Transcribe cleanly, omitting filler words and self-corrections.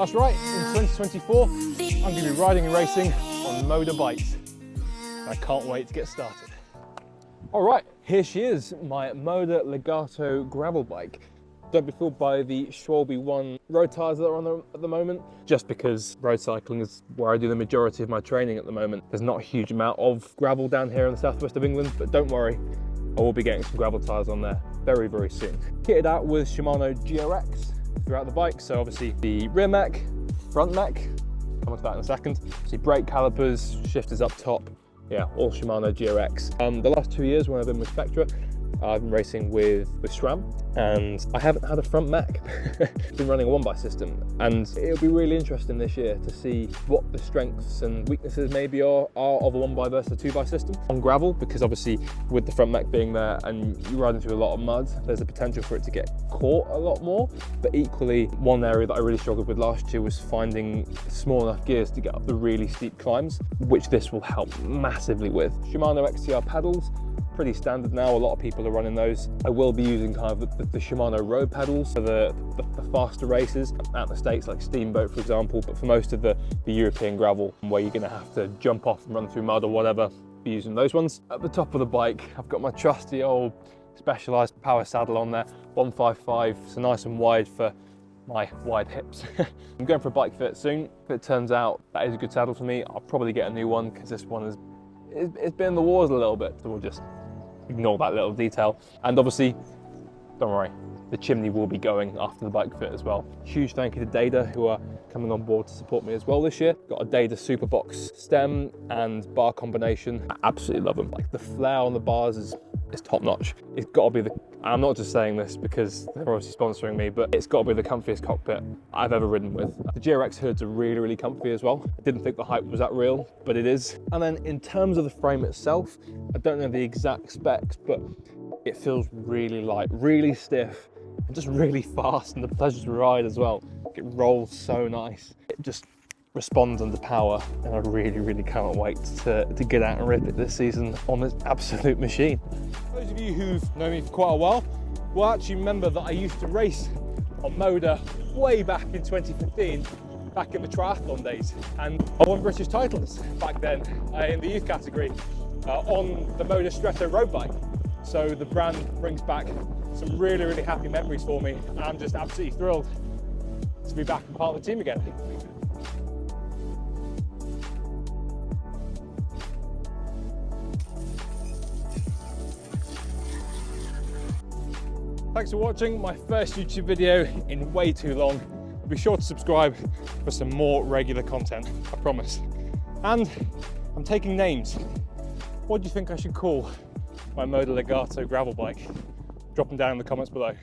That's right, in 2024, I'm going to be riding and racing on MODA Bikes. I can't wait to get started. All right, here she is, my MODA Legato gravel bike. Don't be fooled by the Schwalbe 1 road tyres that are on there at the moment, just because road cycling is where I do the majority of my training at the moment. There's not a huge amount of gravel down here in the southwest of England, but don't worry, I will be getting some gravel tyres on there very, very soon. Kitted out with Shimano GRX throughout the bike, so obviously the rear mech, front mech, come on to that in a second. See brake calipers, shifters up top, yeah, all Shimano GRX. The last 2 years when I've been with Spectra, I've been racing with SRAM, and I haven't had a front mech. Been running a 1x system, and it'll be really interesting this year to see what the strengths and weaknesses maybe are of a 1x versus a 2x system on gravel, because obviously with the front mech being there and you ride into a lot of mud, there's a potential for it to get caught a lot more. But equally, one area that I really struggled with last year was finding small enough gears to get up the really steep climbs, which this will help massively with. Shimano XTR pedals, pretty standard now, a lot of people are running those. I will be using kind of the Shimano road pedals for the faster races out the States, like Steamboat for example, but for most of the European gravel where you're going to have to jump off and run through mud or whatever, be using those ones. At the top of the bike, I've got my trusty old Specialized power saddle on there, 155, so nice and wide for my wide hips. I'm going for a bike fit soon. If it turns out that is a good saddle for me, I'll probably get a new one, because this one it's been in the wars a little bit, so we'll just ignore that little detail. And obviously, don't worry, the chimney will be going after the bike fit as well. Huge thank you to Dada, who are coming on board to support me as well this year. Got a Dada Superbox stem and bar combination. I absolutely love them. Like the flare on the bars is top notch. It's got to be I'm not just saying this because they're obviously sponsoring me, but it's got to be the comfiest cockpit I've ever ridden with. The GRX hoods are really, really comfy as well. I didn't think the hype was that real, but it is. And then in terms of the frame itself, I don't know the exact specs, but it feels really light, really stiff, and just really fast, and the pleasure to ride as well. It rolls so nice. It just responds under power, and I really, really can't wait to get out and rip it this season on this absolute machine. Those of you who've known me for quite a while will actually remember that I used to race on MODA way back in 2015, back in the triathlon days, and I won British titles back then in the youth category on the MODA Stretto road bike. So the brand brings back some really, really happy memories for me, and I'm just absolutely thrilled to be back and part of the team again. Thanks for watching my first YouTube video in way too long. Be sure to subscribe for some more regular content, I promise. And I'm taking names. What do you think I should call my MODA Legato gravel bike? Drop them down in the comments below.